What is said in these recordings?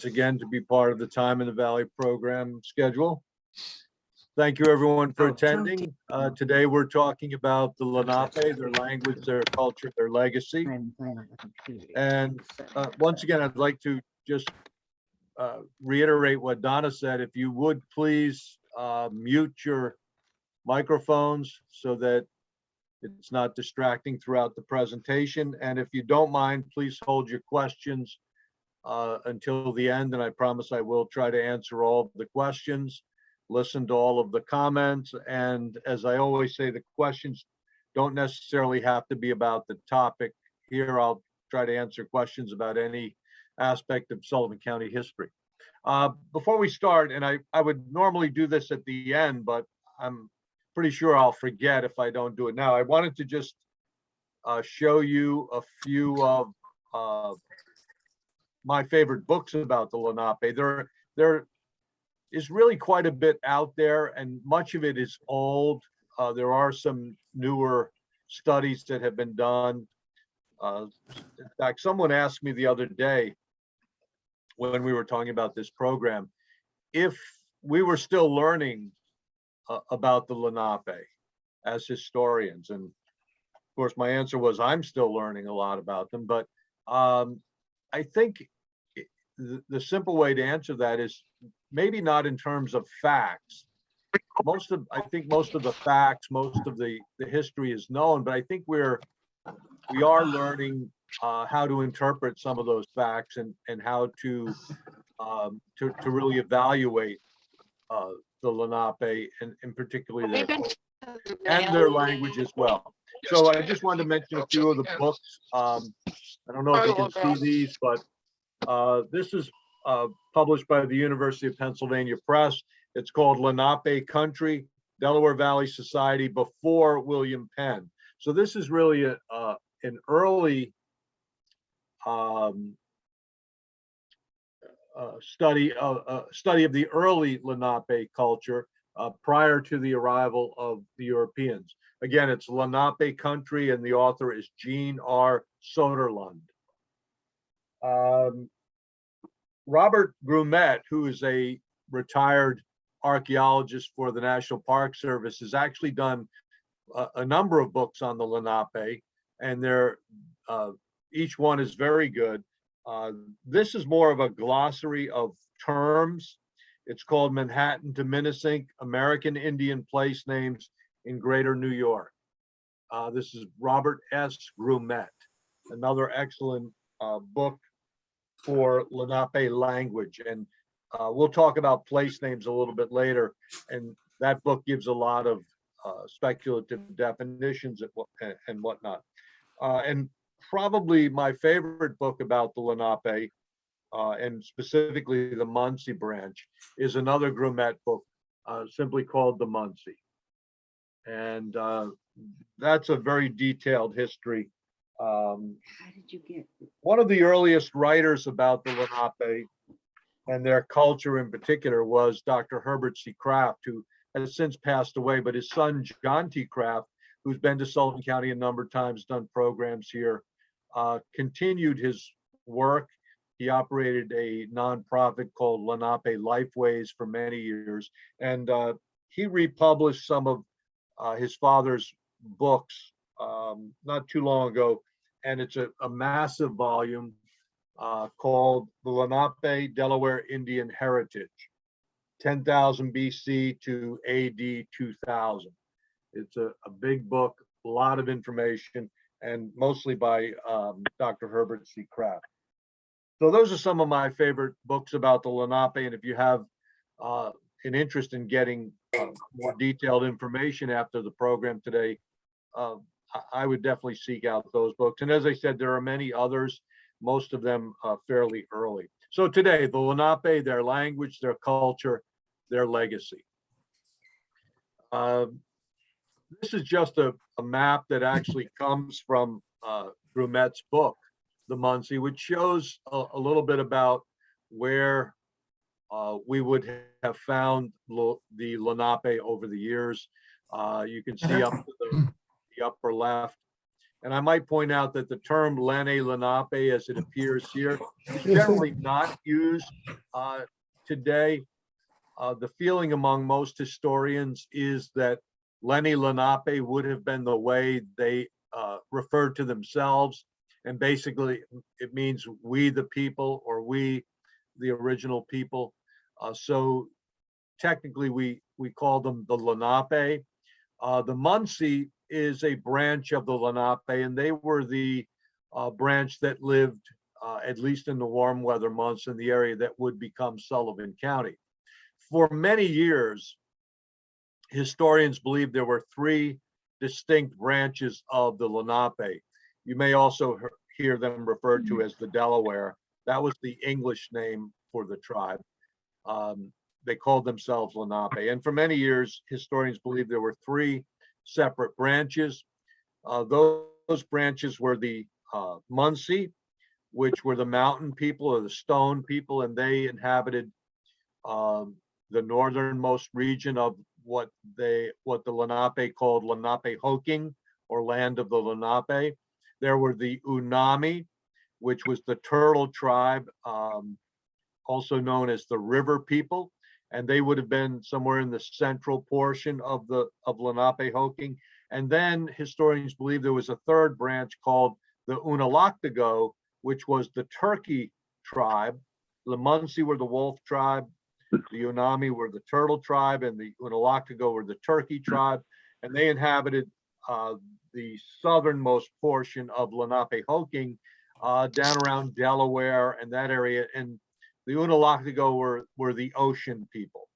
again to be part of the Time in the Valley program schedule. Thank you everyone for attending. Today we're talking about the Lenape, their language, their culture, their legacy. And once again, I'd like to just reiterate what Donna said. If you would please mute your microphones so that it's not distracting throughout the presentation. And if you don't mind, please hold your questions until the end, and I promise I will try to answer all of the questions, listen to all of the comments, and as I always say, the questions don't necessarily have to be about the topic. Here, I'll try to answer questions about any aspect of Sullivan County history. Before we start, and I would normally do this at the end, but I'm pretty sure I'll forget if I don't do it now. I wanted to just show you a few of my favorite books about the Lenape. There is really quite a bit out there, and much of it is old. There are some newer studies that have been done. In fact, someone asked me the other day when we were talking about this program, if we were still learning about the Lenape as historians. And of course, my answer was, I'm still learning a lot about them, but I think the simple way to answer that is maybe not in terms of facts. I think most of the facts, most of the history is known, but I think we are learning how to interpret some of those facts and how to really evaluate the Lenape and particularly their language as well. So I just wanted to mention a few of the books. I don't know if you can see these, but this is published by the University of Pennsylvania Press. It's called Lenape Country, Delaware Valley Society before William Penn. So this is really an early study of the early Lenape culture prior to the arrival of the Europeans. Again, it's Lenape Country, and the author is Jean R. Soderlund. Robert Grumet, who is a retired archaeologist for the National Park Service, has actually done a number of books on the Lenape, and each one is very good. This is more of a glossary of terms. It's called Manhattan to Minisink, American Indian Place Names in Greater New York. This is Robert S. Grumet, another excellent book for Lenape language. And we'll talk about place names a little bit later. And that book gives a lot of speculative definitions and whatnot. And probably my favorite book about the Lenape, and specifically the Muncie branch, is another Grumet book simply called The Muncie. And that's a very detailed history. How did you get? One of the earliest writers about the Lenape and their culture in particular was Dr. Herbert C. Kraft, who has since passed away, but his son, John T. Kraft, who's been to Sullivan County a number of times, done programs here, continued his work. He operated a nonprofit called Lenape Lifeways for many years, and he republished some of his father's books not too long ago, and it's a massive volume called The Lenape Delaware Indian Heritage, 10,000 BC to AD 2000. It's a big book, a lot of information, and mostly by Dr. Herbert C. Kraft. So those are some of my favorite books about the Lenape, and if you have an interest in getting more detailed information after the program today, I would definitely seek out those books. And as I said, there are many others, most of them fairly early. So today, the Lenape, their language, their culture, their legacy. This is just a map that actually comes from Grumet's book, The Muncie, which shows a little bit about where we would have found the Lenape over the years. You can see up to the upper left. And I might point out that the term Lenape, as it appears here, is generally not used today. The feeling among most historians is that Lenape would have been the way they referred to themselves. And basically, it means we the people, or we the original people. So technically, we call them the Lenape. The Munsee is a branch of the Lenape, and they were the branch that lived, at least in the warm weather months, in the area that would become Sullivan County. For many years, historians believe there were three distinct branches of the Lenape. You may also hear them referred to as the Delaware. That was the English name for the tribe. They called themselves Lenape. And for many years, historians believe there were three separate branches. Those branches were the Munsee, which were the mountain people or the stone people, and they inhabited the northernmost region of what the Lenape called Lenapehoking, or land of the Lenape. There were the Unami, which was the turtle tribe, also known as the river people, and they would have been somewhere in the central portion of Lenapehoking. And then historians believe there was a third branch called the Unalaktago, which was the Turkey tribe. The Munsee were the wolf tribe, the Unami were the turtle tribe, and the Unalaktago were the Turkey tribe, and they inhabited the southernmost portion of Lenapehoking, down around Delaware and that area. And the Unalaktago were the ocean people.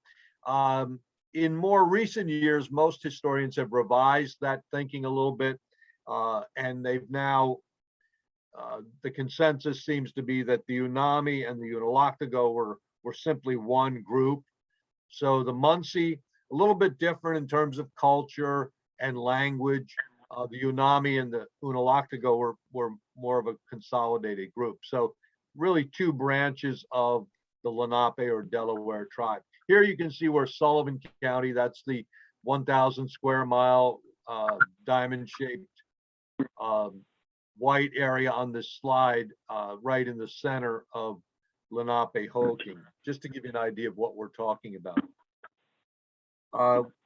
In more recent years, most historians have revised that thinking a little bit, and they've now, the consensus seems to be that the Unami and the Unalaktago were simply one group. So the Munsee, a little bit different in terms of culture and language. The Unami and the Unalaktago were more of a consolidated group. So really two branches of the Lenape or Delaware tribe. Here you can see where Sullivan County, that's the 1,000 square mile diamond-shaped white area on this slide, right in the center of Lenapehoking, just to give you an idea of what we're talking about.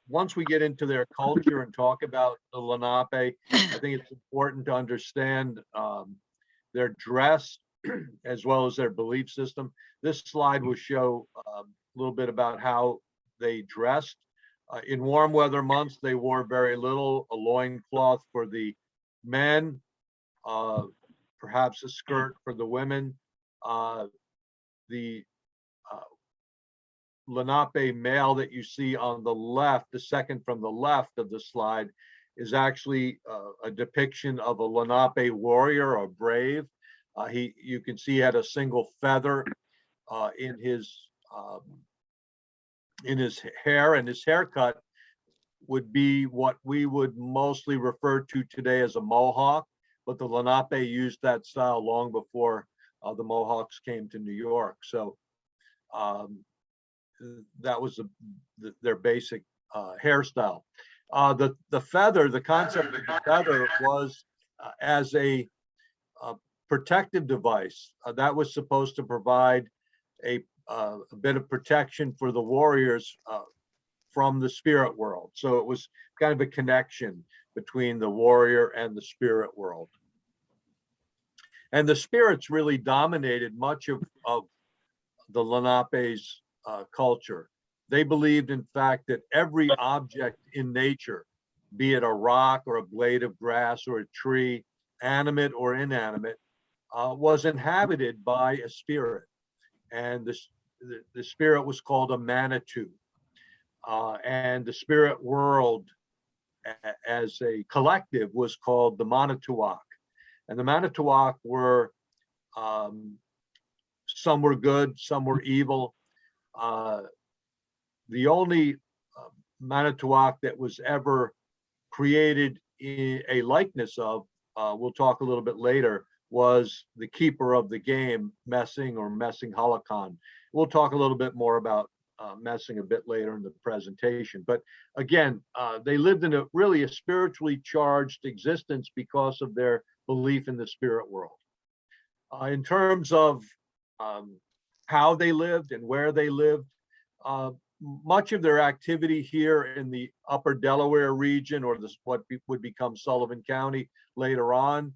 Once we get into their culture and talk about the Lenape, I think it's important to understand their dress as well as their belief system. This slide will show a little bit about how they dressed. In warm weather months, they wore very little, a loincloth for the men, perhaps a skirt for the women. The Lenape male that you see on the left, the second from the left of the slide, is actually a depiction of a Lenape warrior or brave. You can see he had a single feather in his hair, and his haircut would be what we would mostly refer to today as a mohawk, but the Lenape used that style long before the Mohawks came to New York. So that was their basic hairstyle. The feather, the concept of the feather was as a protective device. That was supposed to provide a bit of protection for the warriors from the spirit world. So it was kind of a connection between the warrior and the spirit world. And the spirits really dominated much of the Lenape's culture. They believed, in fact, that every object in nature, be it a rock or a blade of grass or a tree, animate or inanimate, was inhabited by a spirit. And the spirit was called a Manitou. And the spirit world as a collective was called the Manitowoc. And the Manitowoc were, some were good, some were evil. The only Manitowoc that was ever created in a likeness of, we'll talk a little bit later, was the keeper of the game, Messing or Messing Holocaust. We'll talk a little bit more about messing a bit later in the presentation. But again, they lived in a really a spiritually charged existence because of their belief in the spirit world. In terms of how they lived and where they lived, much of their activity here in the upper Delaware region, or this, what would become Sullivan County later on,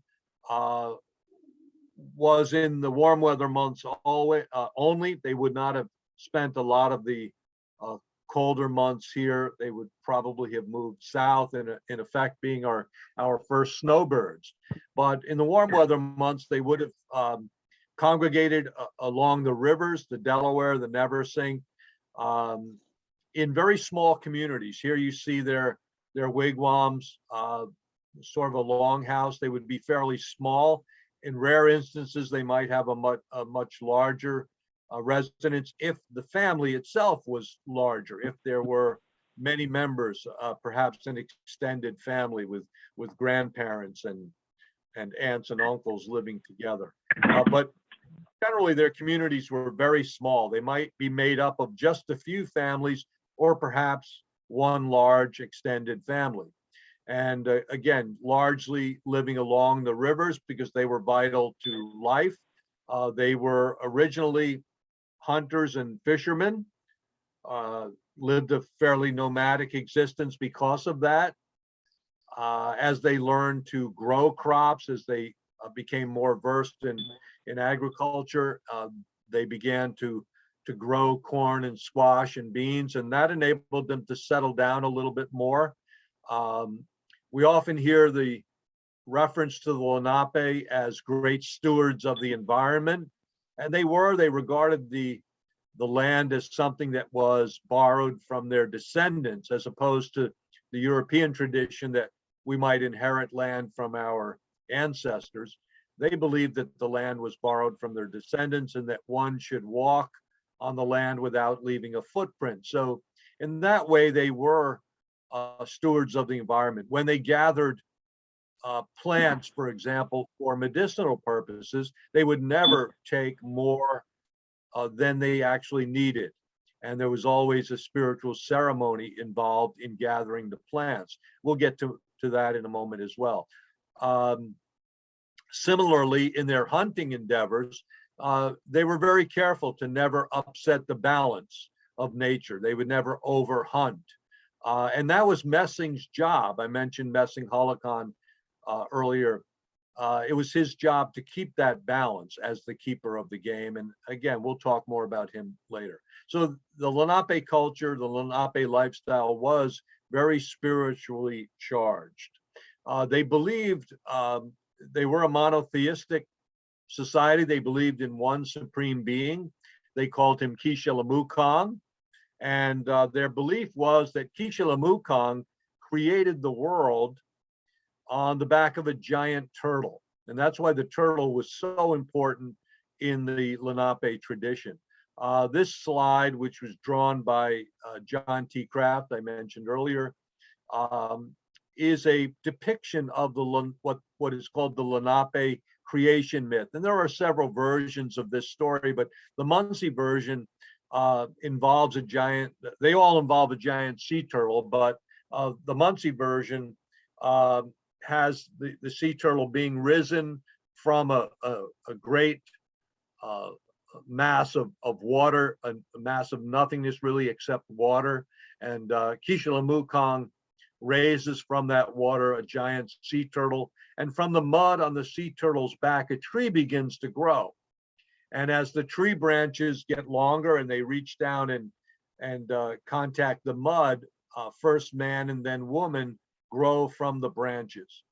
was in the warm weather months only. They would not have spent a lot of the colder months here. They would probably have moved south, in effect being our first snowbirds. But in the warm weather months, they would have congregated along the rivers, the Delaware, the Neversink, in very small communities. Here you see their wigwams, sort of a longhouse. They would be fairly small. In rare instances, they might have a much larger residence if the family itself was larger, if there were many members, perhaps an extended family with grandparents and aunts and uncles living together. But generally, their communities were very small. They might be made up of just a few families, or perhaps one large extended family. And again, largely living along the rivers because they were vital to life. They were originally hunters and fishermen, lived a fairly nomadic existence because of that. As they learned to grow crops, as they became more versed in agriculture, they began to grow corn and squash and beans, and that enabled them to settle down a little bit more. We often hear the reference to the Lenape as great stewards of the environment, and they regarded the land as something that was borrowed from their descendants, as opposed to the European tradition that we might inherit land from our ancestors. They believed that the land was borrowed from their descendants and that one should walk on the land without leaving a footprint. So in that way, they were stewards of the environment. When they gathered plants, for example, for medicinal purposes, they would never take more than they actually needed. And there was always a spiritual ceremony involved in gathering the plants. We'll get to that in a moment as well. Similarly, in their hunting endeavors, they were very careful to never upset the balance of nature. They would never overhunt. And that was Messing's job. I mentioned Messing Holocon earlier. It was his job to keep that balance as the keeper of the game. And again, we'll talk more about him later. So the Lenape culture, the Lenape lifestyle was very spiritually charged. They believed they were a monotheistic society. They believed in one supreme being. They called him Kishilamukong. And their belief was that Kishilamukong created the world on the back of a giant turtle. And that's why the turtle was so important in the Lenape tradition. This slide, which was drawn by John T. Kraft, I mentioned earlier, is a depiction of what is called the Lenape creation myth. And there are several versions of this story, but the Munsee version involves they all involve a giant sea turtle, but the Munsee version has the sea turtle being risen from a great mass of water, a mass of nothingness really except water. And Kishilamukong raises from that water a giant sea turtle. And from the mud on the sea turtle's back, a tree begins to grow. And as the tree branches get longer and they reach down and contact the mud, first man and then woman grow from the branches.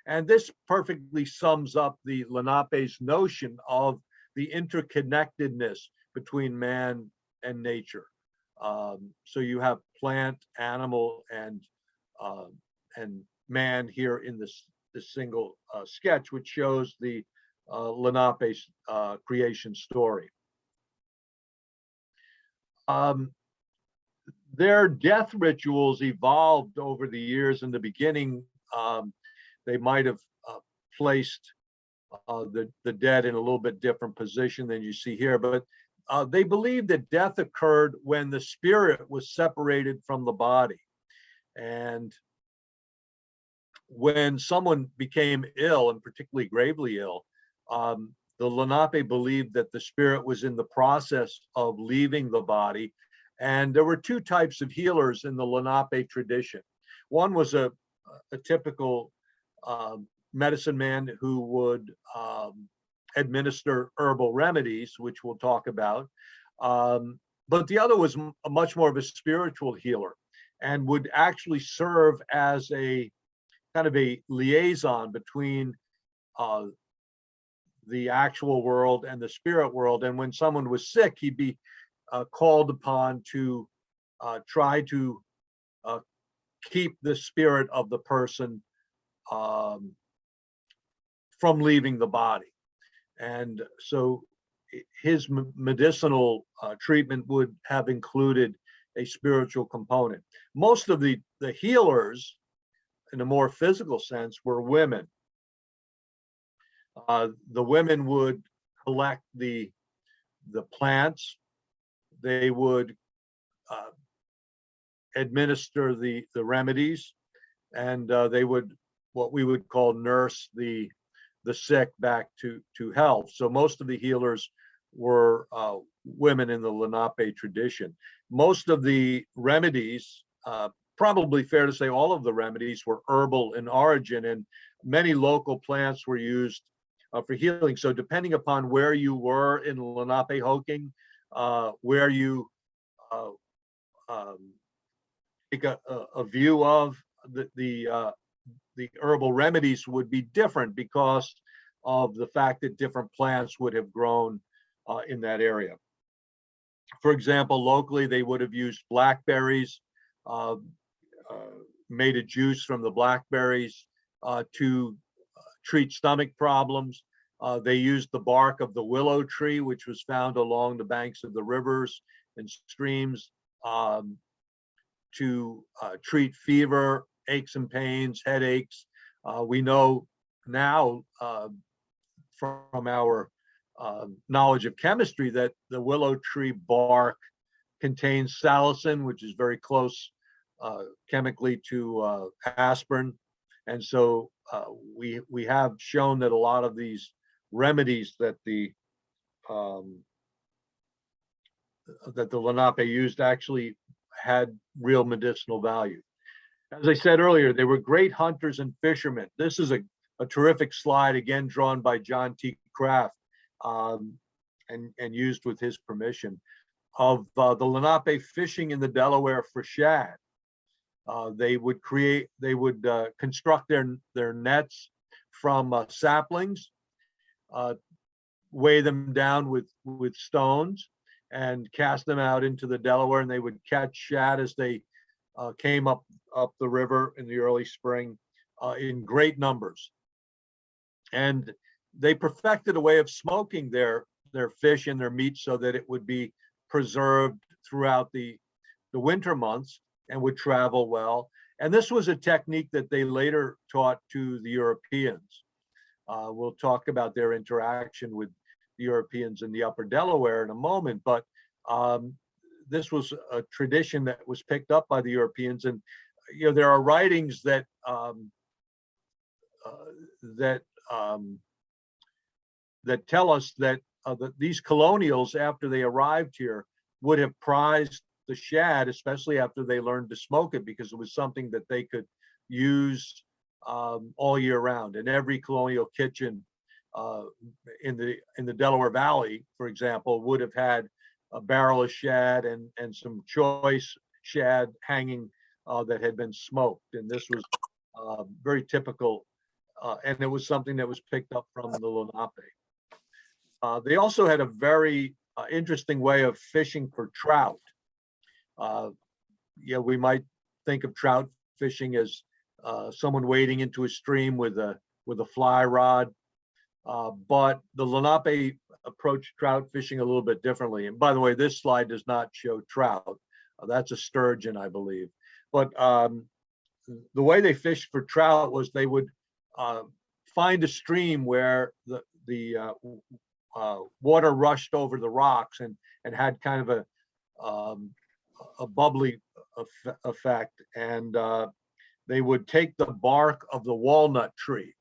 And this perfectly sums up the Lenape's notion of the interconnectedness between man and nature. So you have plant, animal, and man here in this single sketch, which shows the Lenape's creation story. Their death rituals evolved over the years. In the beginning, they might have placed the dead in a little bit different position than you see here, but they believed that death occurred when the spirit was separated from the body. And when someone became ill, and particularly gravely ill, the Lenape believed that the spirit was in the process of leaving the body. And there were two types of healers in the Lenape tradition. One was a typical medicine man who would administer herbal remedies, which we'll talk about. But the other was much more of a spiritual healer and would actually serve as a kind of a liaison between the actual world and the spirit world. And when someone was sick, he'd be called upon to try to keep the spirit of the person from leaving the body. And so his medicinal treatment would have included a spiritual component. Most of the healers, in a more physical sense, were women. The women would collect the plants. They would administer the remedies, and they would, what we would call, nurse the sick back to health. So most of the healers were women in the Lenape tradition. Most of the remedies, probably fair to say all of the remedies, were herbal in origin, and many local plants were used for healing. So depending upon where you were in Lenapehoking, where you take a view of the herbal remedies would be different because of the fact that different plants would have grown in that area. For example, locally, they would have used blackberries, made a juice from the blackberries to treat stomach problems. They used the bark of the willow tree, which was found along the banks of the rivers and streams, to treat fever, aches and pains, headaches. We know now from our knowledge of chemistry that the willow tree bark contains salicin, which is very close chemically to aspirin. And so we have shown that a lot of these remedies that the Lenape used actually had real medicinal value. As I said earlier, they were great hunters and fishermen. This is a terrific slide, again drawn by John T. Kraft, and used with his permission, of the Lenape fishing in the Delaware for shad. They would construct their nets from saplings, weigh them down with stones, and cast them out into the Delaware, and they would catch shad as they came up the river in the early spring in great numbers. And they perfected a way of smoking their fish and their meat so that it would be preserved throughout the winter months and would travel well. And this was a technique that they later taught to the Europeans. We'll talk about their interaction with the Europeans in the upper Delaware in a moment, but this was a tradition that was picked up by the Europeans. And there are writings that that tell us that these colonials, after they arrived here, would have prized the shad, especially after they learned to smoke it, because it was something that they could use all year round. And every colonial kitchen in the Delaware Valley, for example, would have had a barrel of shad and some choice shad hanging that had been smoked. And this was very typical, and it was something that was picked up from the Lenape. They also had a very interesting way of fishing for trout. We might think of trout fishing as someone wading into a stream with a fly rod, but the Lenape approached trout fishing a little bit differently. And by the way, this slide does not show trout. That's a sturgeon, I believe. But the way they fished for trout was they would find a stream where the water rushed over the rocks, and had kind of a bubbly effect. And they would take the bark of the walnut tree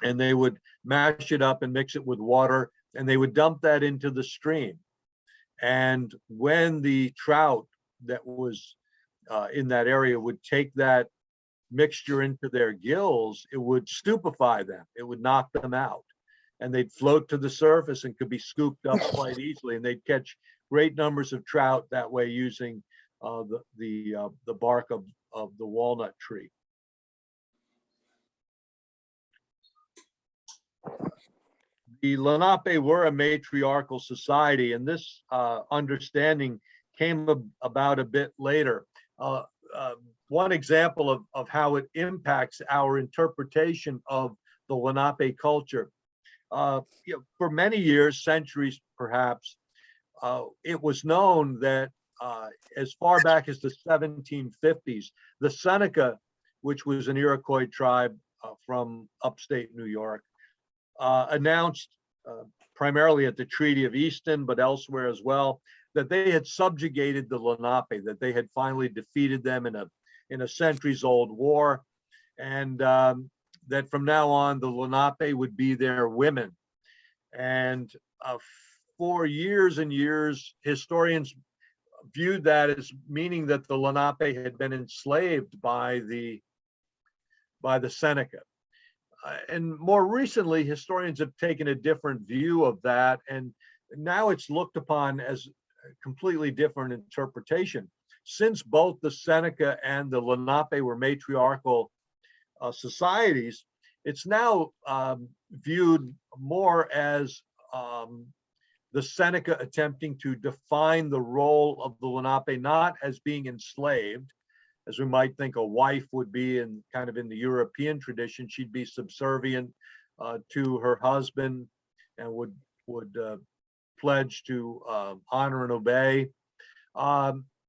and they would mash it up and mix it with water, and they would dump that into the stream. And when the trout that was in that area would take that mixture into their gills, it would stupefy them. It would knock them out, and they'd float to the surface and could be scooped up quite easily. And they'd catch great numbers of trout that way using the bark of the walnut tree. The Lenape were a matriarchal society, and this understanding came about a bit later. One example of how it impacts our interpretation of the Lenape culture. For many years, centuries perhaps, it was known that as far back as the 1750s, the Seneca, which was an Iroquois tribe from upstate New York, announced primarily at the Treaty of Easton, but elsewhere as well, that they had subjugated the Lenape, that they had finally defeated them in a centuries-old war, and that from now on the Lenape would be their women. And for years and years, historians viewed that as meaning that the Lenape had been enslaved by the Seneca. And more recently, historians have taken a different view of that, and now it's looked upon as a completely different interpretation. Since both the Seneca and the Lenape were matriarchal societies, it's now viewed more as the Seneca attempting to define the role of the Lenape, not as being enslaved, as we might think a wife would be in kind of in the European tradition. She'd be subservient to her husband and would pledge to honor and obey.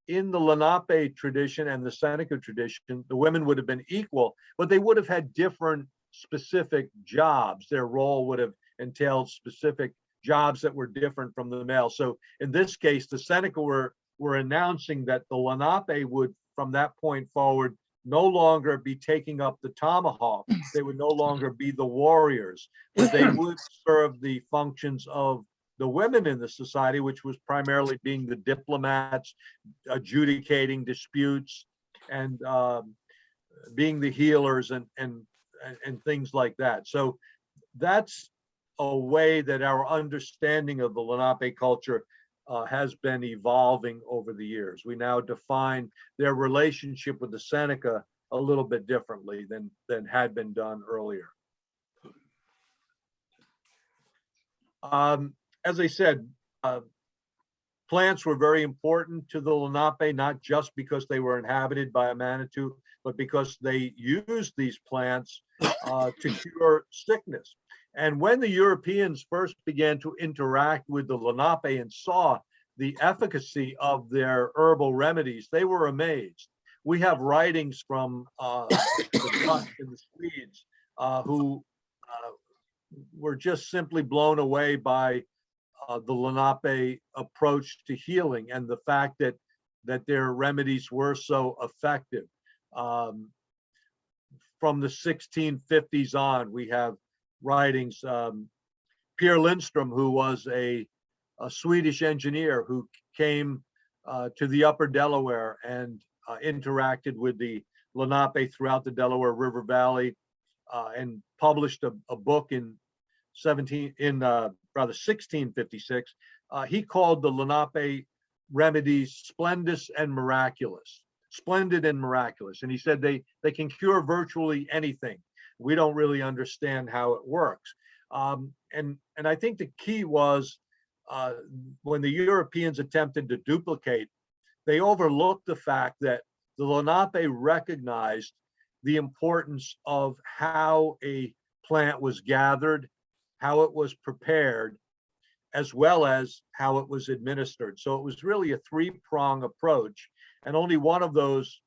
In the Lenape tradition and the Seneca tradition, the women would have been equal, but they would have had different specific jobs. Their role would have entailed specific jobs that were different from the male. So in this case, the Seneca were announcing that the Lenape would, from that point forward, no longer be taking up the tomahawk. They would no longer be the warriors, but they would serve the functions of the women in the society, which was primarily being the diplomats, adjudicating disputes, and being the healers and things like that. So that's a way that our understanding of the Lenape culture has been evolving over the years. We now define their relationship with the Seneca a little bit differently than had been done earlier. As I said, plants were very important to the Lenape, not just because they were inhabited by a Manitou, but because they used these plants to cure sickness. And when the Europeans first began to interact with the Lenape and saw the efficacy of their herbal remedies, they were amazed. We have writings from the Dutch and the Swedes who were just simply blown away by the Lenape approach to healing and the fact that their remedies were so effective. From the 1650s on, we have writings. Pierre Lindstrom, who was a Swedish engineer who came to the upper Delaware and interacted with the Lenape throughout the Delaware River Valley and published a book in 1656. He called the Lenape remedies splendid and miraculous. And he said they can cure virtually anything. We don't really understand how it works. And I think the key was when the Europeans attempted to duplicate, they overlooked the fact that the Lenape recognized the importance of how a plant was gathered, how it was prepared, as well as how it was administered. So it was really a three-prong approach, and only one of those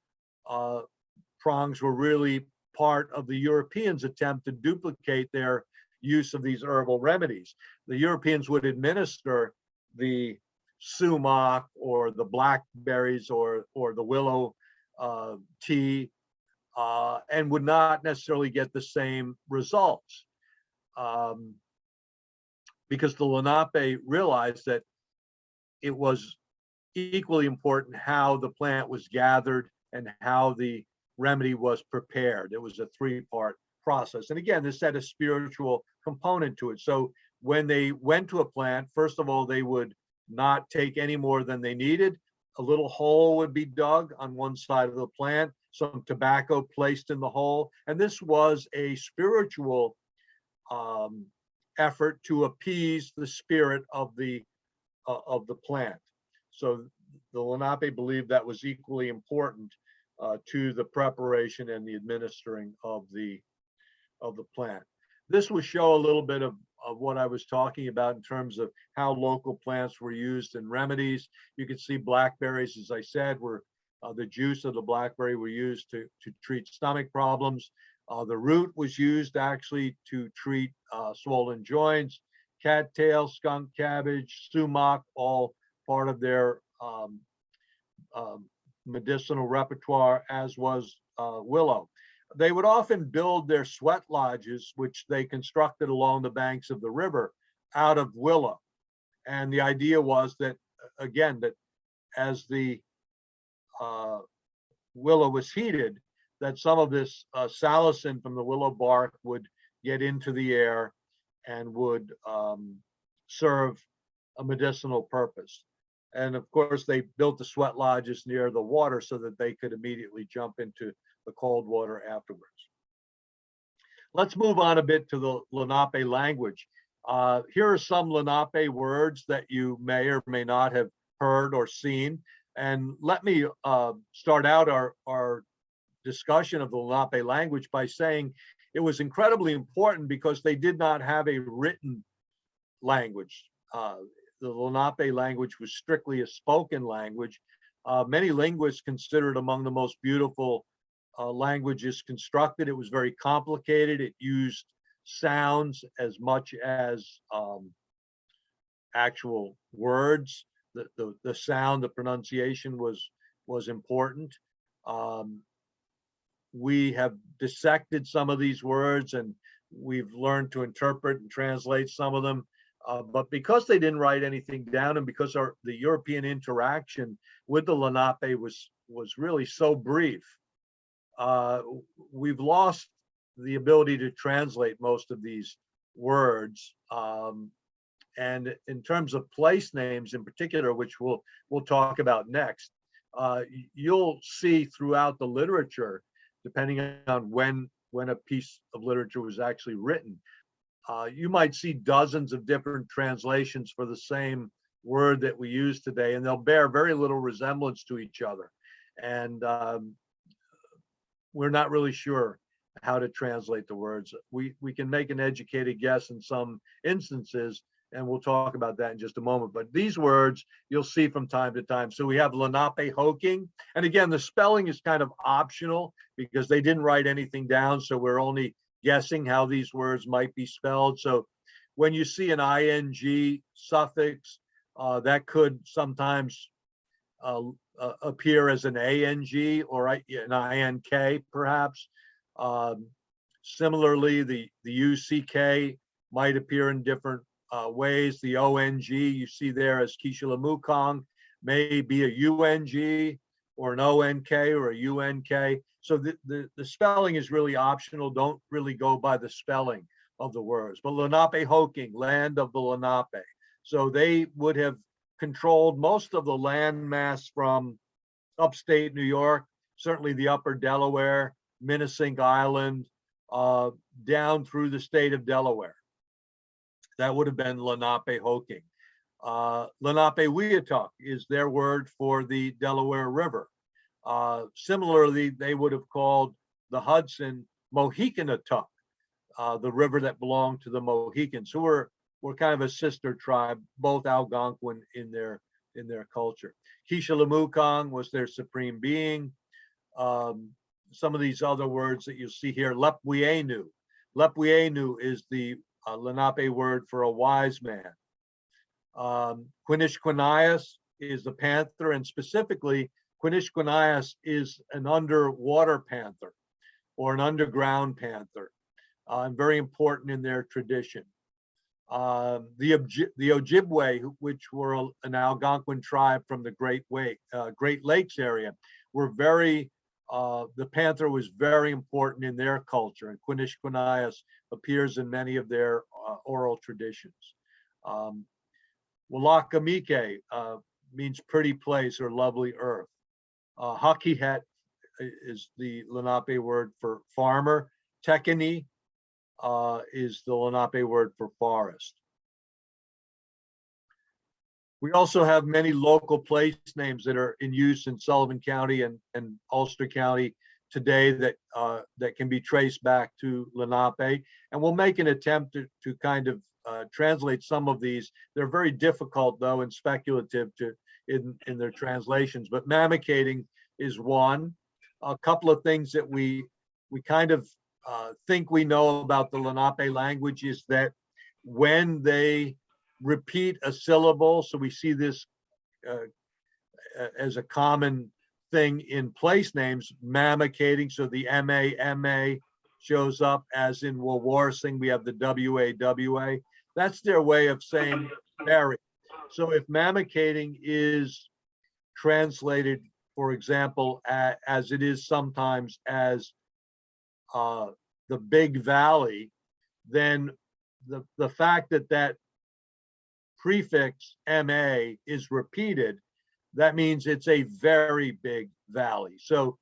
prongs were really part of the Europeans' attempt to duplicate their use of these herbal remedies. The Europeans would administer the sumac or the blackberries or the willow tea, and would not necessarily get the same results. Because the Lenape realized that it was equally important how the plant was gathered and how the remedy was prepared. It was a three-part process. And again, this had a spiritual component to it. So when they went to a plant, first of all, they would not take any more than they needed. A little hole would be dug on one side of the plant, some tobacco placed in the hole. And this was a spiritual effort to appease the spirit of the plant. So the Lenape believed that was equally important to the preparation and the administering of the plant. This will show a little bit of what I was talking about in terms of how local plants were used in remedies. You can see blackberries, as I said, were the juice of the blackberry were used to treat stomach problems. The root was used actually to treat swollen joints. Cattail, skunk cabbage, sumac, all part of their medicinal repertoire, as was willow. They would often build their sweat lodges, which they constructed along the banks of the river, out of willow. And the idea was that, again, that as the willow was heated, that some of this salicin from the willow bark would get into the air and would serve a medicinal purpose. And of course, they built the sweat lodges near the water so that they could immediately jump into the cold water afterwards. Let's move on a bit to the Lenape language. Here are some Lenape words that you may or may not have heard or seen. And let me start out our discussion of the Lenape language by saying it was incredibly important because they did not have a written language. The Lenape language was strictly a spoken language. Many linguists consider it among the most beautiful languages constructed. It was very complicated. It used sounds as much as actual words. The sound, the pronunciation was important. We have dissected some of these words and we've learned to interpret and translate some of them. But because they didn't write anything down and because the European interaction with the Lenape was really so brief, we've lost the ability to translate most of these words. And in terms of place names in particular, which we'll talk about next, you'll see throughout the literature, depending on when a piece of literature was actually written, you might see dozens of different translations for the same word that we use today, and they'll bear very little resemblance to each other. And we're not really sure how to translate the words. We can make an educated guess in some instances, and we'll talk about that in just a moment. But these words you'll see from time to time. So we have Lenapehoking, and again, the spelling is kind of optional because they didn't write anything down, so we're only guessing how these words might be spelled. So when you see an ing suffix, that could sometimes appear as an ang or an ink, perhaps. Similarly, the uck might appear in different ways. The ong you see there as Kishilamukong may be a ung or an onk or a unk. So the spelling is really optional. Don't really go by the spelling of the words. But Lenapehoking, land of the Lenape. So they would have controlled most of the land mass from upstate New York, certainly the upper Delaware, Minisink Island, down through the state of Delaware. That would have been Lenapehoking. Lenapewiatuk is their word for the Delaware River. Similarly, they would have called the Hudson Mohicanatuk, the river that belonged to the Mohicans, who were kind of a sister tribe, both Algonquin in their culture. Kishilamukong was their supreme being. Some of these other words that you see here, Lepwienu. Lepwienu is the Lenape word for a wise man. Quinish is the panther, and specifically Quinish is an underwater panther or an underground panther, and very important in their tradition. The Ojibwe, which were an Algonquin tribe from the Great Lakes area, were the panther was very important in their culture, and Quinish appears in many of their oral traditions. Walakamike means pretty place or lovely earth. Hakihet is the Lenape word for farmer. Tekini is the Lenape word for forest. We also have many local place names that are in use in Sullivan County and Ulster County today that can be traced back to Lenape. And we'll make an attempt to kind of translate some of these. They're very difficult, though, and speculative in their translations. But mammicating is one. A couple of things that we kind of think we know about the Lenape language is that when they repeat a syllable, so we see this as a common thing in place names, mammicating, so the M-A shows up, as in Wawarsing, we have the W-A-W-A. That's their way of saying very. So if mammicating is translated, for example, as it is sometimes as the Big Valley, then the fact that prefix MA is repeated, that means it's a very big valley. So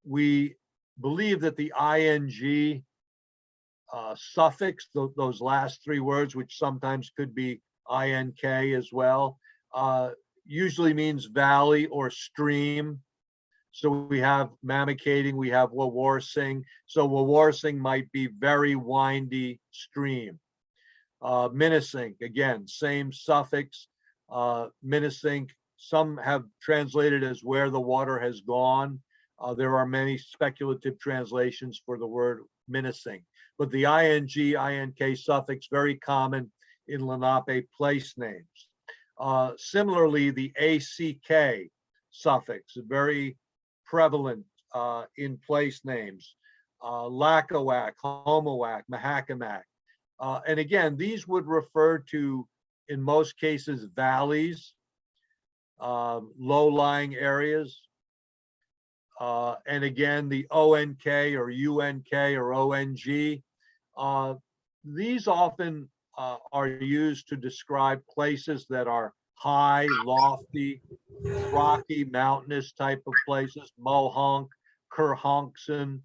we believe that the ing suffix, those last three words, which sometimes could be ink as well, usually means valley or stream. So we have mammicating, we have Wawarsing. So Wawarsing might be very windy stream. Minnesink, again, same suffix. Minnesink, some have translated as where the water has gone. There are many speculative translations for the word Minnesink. But the ing, suffix, very common in Lenape place names. Similarly, the ack suffix, very prevalent in place names. Lakawak, Homowak, Mahakamak. And again, these would refer to, in most cases, valleys, low-lying areas. And again, the ONK or UNK or ONG, these often are used to describe places that are high, lofty, rocky, mountainous type of places. Mohonk, Kerhonkson,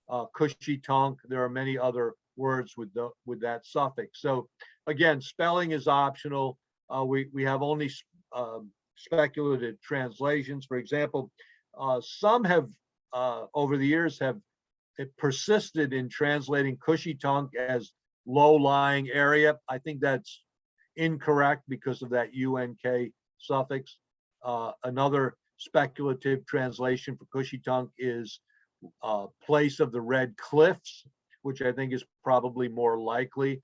Cushitonk. There are many other words with that suffix. So again, spelling is optional. We have only speculative translations. For example, some have over the years have persisted in translating Cushitonk as low-lying area. I think that's incorrect because of that UNK suffix. Another speculative translation for Cushitonk is place of the Red Cliffs, which I think is probably more likely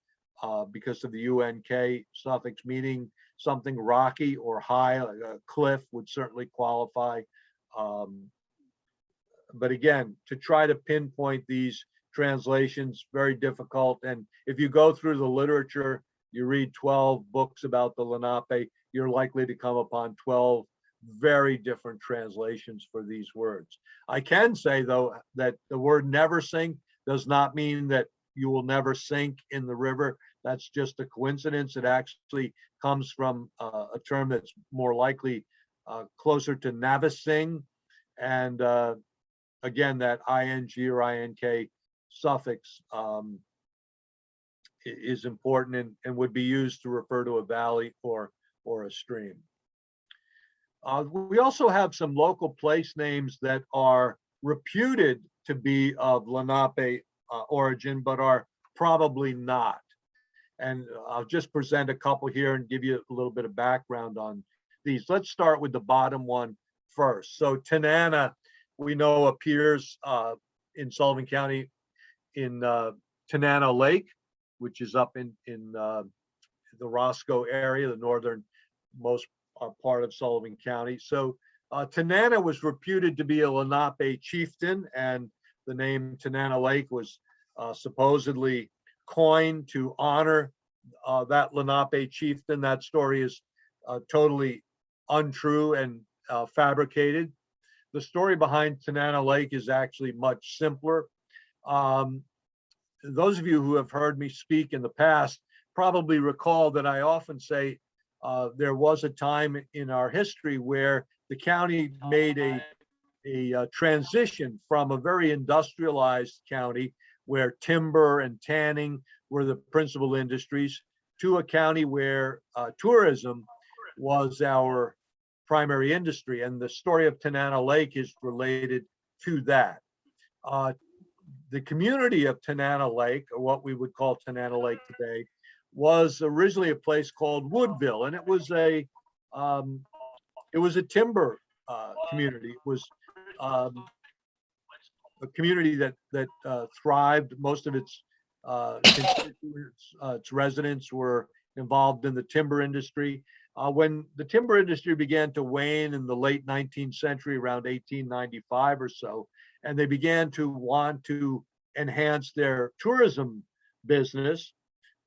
because of the UNK suffix, meaning something rocky or high. A cliff would certainly qualify. But again, to try to pinpoint these translations, very difficult. And if you go through the literature, you read 12 books about the Lenape, you're likely to come upon 12 very different translations for these words. I can say, though, that the word never sink does not mean that you will never sink in the river. That's just a coincidence. It actually comes from a term that's more likely closer to Navasing. And again, that ing or ink suffix is important and would be used to refer to a valley or a stream. We also have some local place names that are reputed to be of Lenape origin, but are probably not. And I'll just present a couple here and give you a little bit of background on these. Let's start with the bottom one first. So Tanana, we know, appears in Sullivan County in Tanana Lake, which is up in the Roscoe area, the northernmost part of Sullivan County. So Tanana was reputed to be a Lenape chieftain, and the name Tanana Lake was supposedly coined to honor that Lenape chieftain. That story is totally untrue and fabricated. The story behind Tanana Lake is actually much simpler. Those of you who have heard me speak in the past probably recall that I often say there was a time in our history where the county made a transition from a very industrialized county where timber and tanning were the principal industries to a county where tourism was our primary industry. And the story of Tanana Lake is related to that. The community of Tanana Lake, or what we would call Tanana Lake today, was originally a place called Woodville, and it was a timber community. It was a community that thrived. Most of its constituents, its residents were involved in the timber industry. When the timber industry began to wane in the late 19th century, around 1895 or so, and they began to want to enhance their tourism business,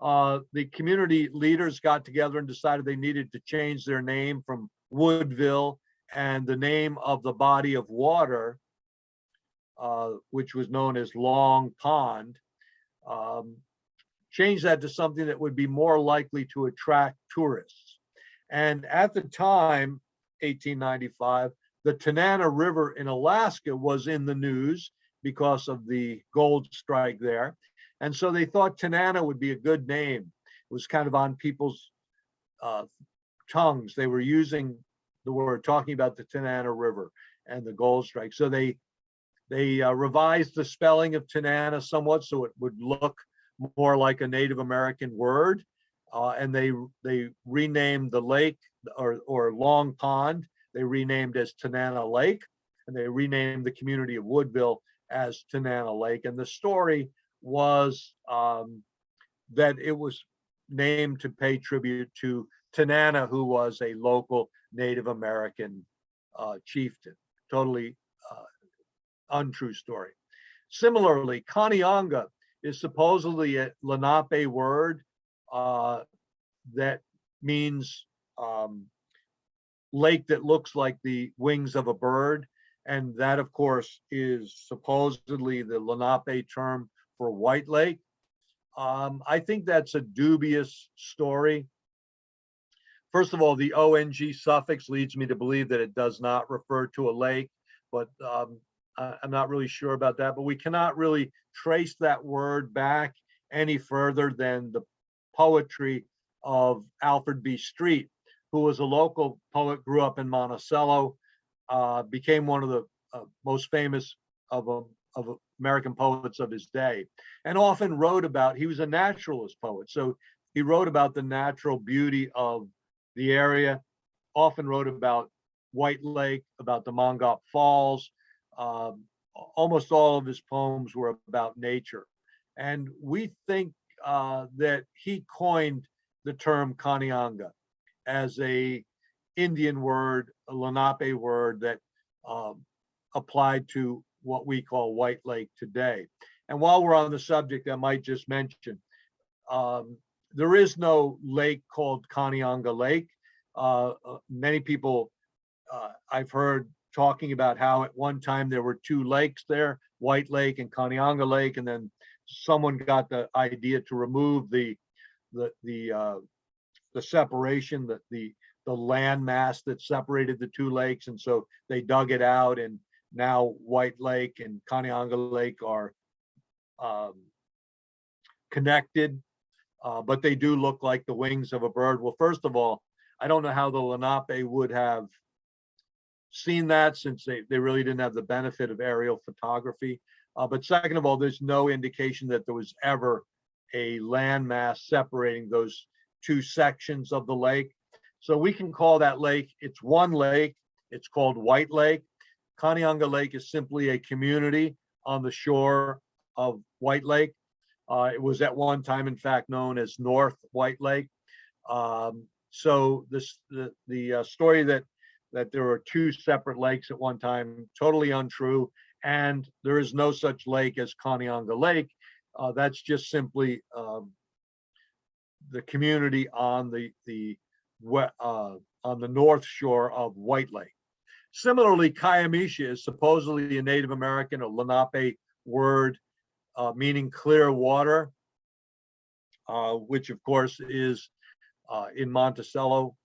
the community leaders got together and decided they needed to change their name from Woodville and the name of the body of water, which was known as Long Pond, change that to something that would be more likely to attract tourists. And at the time, 1895, the Tanana River in Alaska was in the news because of the gold strike there. And so they thought Tanana would be a good name. It was kind of on people's tongues. They were using the word, talking about the Tanana River and the gold strike. So they revised the spelling of Tanana somewhat so it would look more like a Native American word. And they renamed the lake, or Long Pond, they renamed as Tanana Lake, and they renamed the community of Woodville as Tanana Lake. And the story was that it was named to pay tribute to Tanana, who was a local Native American chieftain. Totally untrue story. Similarly, Kanianga is supposedly a Lenape word that means lake that looks like the wings of a bird. And that, of course, is supposedly the Lenape term for White Lake. I think that's a dubious story. First of all, the ONG suffix leads me to believe that it does not refer to a lake, but I'm not really sure about that. But we cannot really trace that word back any further than the poetry of Alfred B. Street, who was a local poet, grew up in Monticello, became one of the most famous of American poets of his day, and often wrote about, he was a naturalist poet, so he wrote about the natural beauty of the area, often wrote about White Lake, about the Mongop Falls. Almost all of his poems were about nature. And we think that he coined the term Kanianga as a Indian word, a Lenape word that applied to what we call White Lake today. And while we're on the subject, I might just mention, there is no lake called Kanianga Lake. Many people I've heard talking about how at one time there were two lakes there, White Lake and Kanianga Lake, and then someone got the idea to remove the separation, the landmass that separated the two lakes, and so they dug it out, and now White Lake and Kanianga Lake are connected, but they do look like the wings of a bird. Well, first of all, I don't know how the Lenape would have seen that, since they really didn't have the benefit of aerial photography. But second of all, there's no indication that there was ever a landmass separating those two sections of the lake. So we can call that lake, it's one lake, it's called White Lake. Kanianga Lake is simply a community on the shore of White Lake. It was at one time, in fact, known as North White Lake. So the story that there were two separate lakes at one time, totally untrue, and there is no such lake as Conneaunga Lake. That's just simply the community on the north shore of White Lake. Similarly, Kiamisha is supposedly a Native American, a Lenape word meaning clear water, which of course is in Monticello.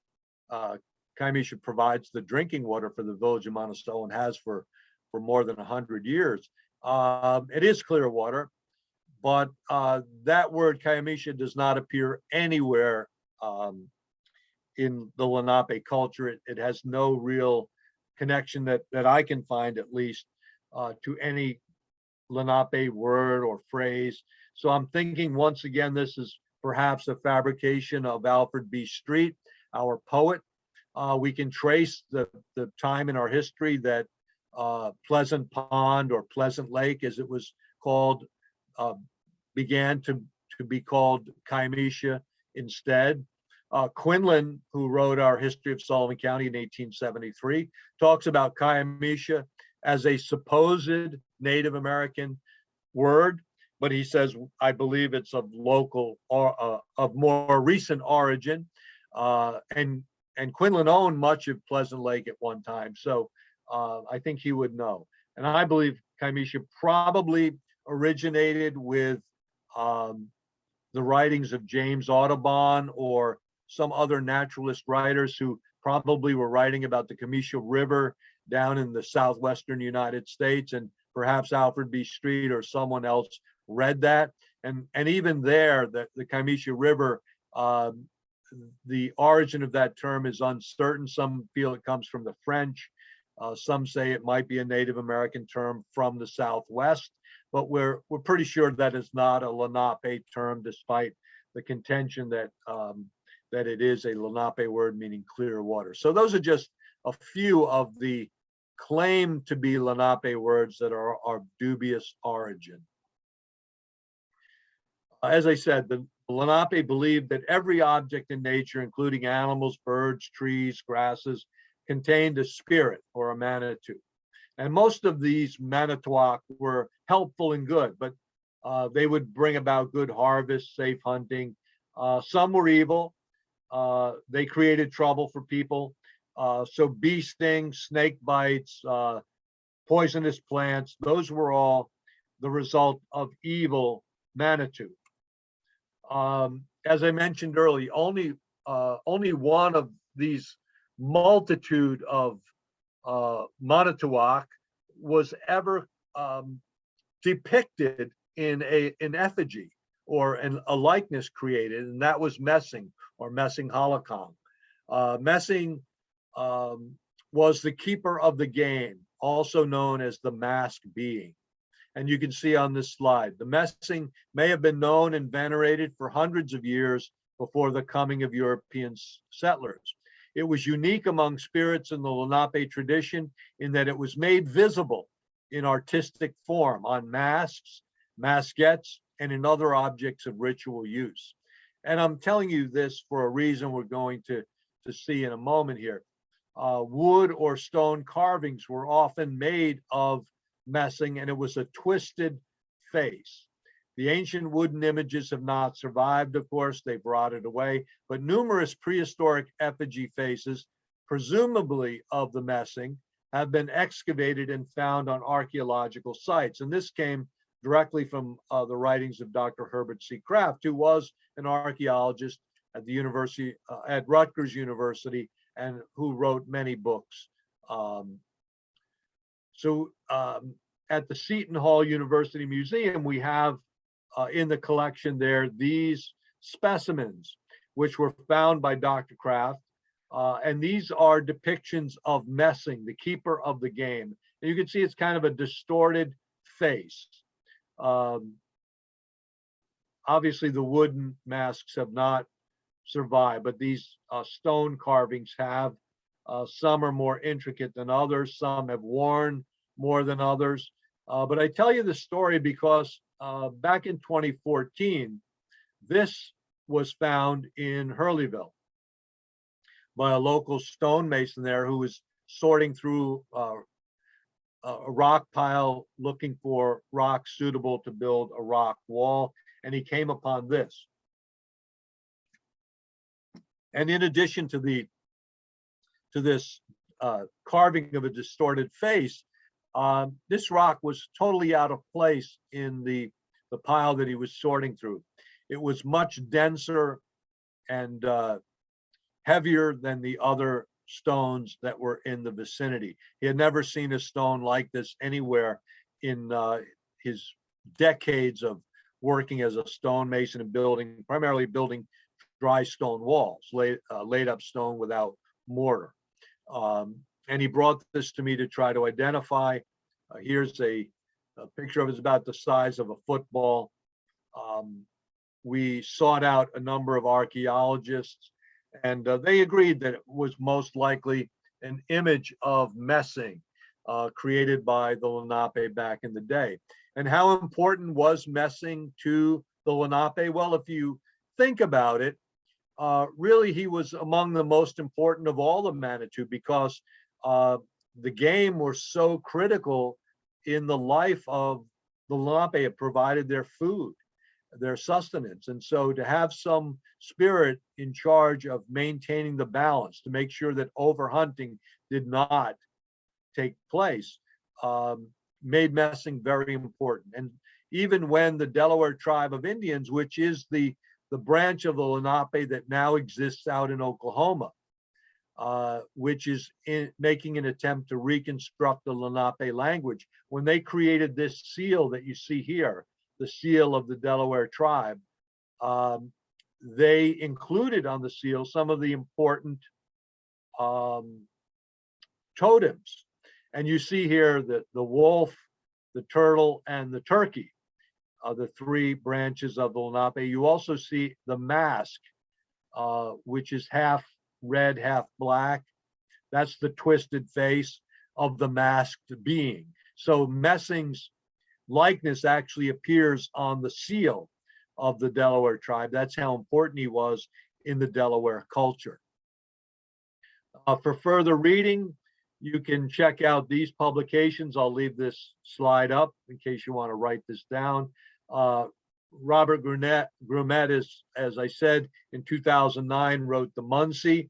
Kiamisha provides the drinking water for the village of Monticello and has for more than 100 years. It is clear water, but that word Kiamisha does not appear anywhere in the Lenape culture. It has no real connection that I can find, at least, to any Lenape word or phrase. So I'm thinking, once again, this is perhaps a fabrication of Alfred B. Street, our poet. We can trace the time in our history that Pleasant Pond, or Pleasant Lake as it was called, began to be called Kiamisha instead. Quinlan, who wrote our History of Sullivan County in 1873, talks about Kiamisha as a supposed Native American word, but he says, I believe it's of local or of more recent origin. And Quinlan owned much of Pleasant Lake at one time, so I think he would know. And I believe Kiamisha probably originated with the writings of James Audubon or some other naturalist writers who probably were writing about the Kiamisha River down in the southwestern United States, and perhaps Alfred B. Street or someone else read that. And even there, the Kiamisha River, the origin of that term is uncertain. Some feel it comes from the French. Some say it might be a Native American term from the Southwest, but we're pretty sure that is not a Lenape term, despite the contention that that it is a Lenape word meaning clear water. So those are just a few of the claimed to be Lenape words that are of dubious origin. As I said, the Lenape believed that every object in nature, including animals, birds, trees, grasses, contained a spirit or a manitou. And most of these Manitowoc were helpful and good, but they would bring about good harvest, safe hunting. Some were evil. They created trouble for people. So bee stings, snake bites, poisonous plants, those were all the result of evil Manitou. As I mentioned earlier, only one of these multitude of Manitowoc was ever depicted in an effigy or a likeness created, and that was Messing, or Messing Holocong. Messing was the keeper of the game, also known as the masked being. And you can see on this slide, the Messing may have been known and venerated for hundreds of years before the coming of European settlers. It was unique among spirits in the Lenape tradition in that it was made visible in artistic form on masks, maskettes, and in other objects of ritual use. And I'm telling you this for a reason we're going to see in a moment here. Wood or stone carvings were often made of Messing, and it was a twisted face. The ancient wooden images have not survived, of course, they've rotted away, but numerous prehistoric effigy faces, presumably of the Messing, have been excavated and found on archaeological sites. And this came directly from the writings of Dr. Herbert C. Kraft, who was an archaeologist at the university, at Rutgers University, and who wrote many books. At the Seton Hall University Museum, we have in the collection there these specimens, which were found by Dr. Kraft. And these are depictions of Messing, the keeper of the game. And you can see it's kind of a distorted face. Obviously, the wooden masks have not survived, but these stone carvings have. Some are more intricate than others. Some have worn more than others. But I tell you the story because back in 2014, this was found in Hurleyville. by a local stonemason there who was sorting through a rock pile looking for rocks suitable to build a rock wall, and he came upon this. And in addition to this carving of a distorted face, this rock was totally out of place in the pile that he was sorting through. It was much denser and heavier than the other stones that were in the vicinity. He had never seen a stone like this anywhere in his decades of working as a stonemason and primarily building dry stone walls, laid up stone without mortar. And he brought this to me to try to identify. Here's a picture of it. It's about the size of a football. We sought out a number of archaeologists, and they agreed that it was most likely an image of messing created by the Lenape back in the day. And how important was messing to the Lenape? Well, if you think about it, really he was among the most important of all the Manitou, because the game were so critical in the life of the Lenape. It provided their food, their sustenance. And so to have some spirit in charge of maintaining the balance, to make sure that overhunting did not take place, made messing very important. And even when the Delaware tribe of Indians, which is the branch of the Lenape that now exists out in Oklahoma, which is making an attempt to reconstruct the Lenape language, when they created this seal that you see here, the seal of the Delaware tribe, they included on the seal some of the important totems. And you see here that the wolf, the turtle, and the turkey are the three branches of the Lenape. You also see the mask, which is half red, half black. That's the twisted face of the masked being. So Messing's likeness actually appears on the seal of the Delaware tribe. That's how important he was in the Delaware culture. For further reading, you can check out these publications. I'll leave this slide up in case you want to write this down. Robert Grumet is, as I said, in 2009 wrote the Munsee,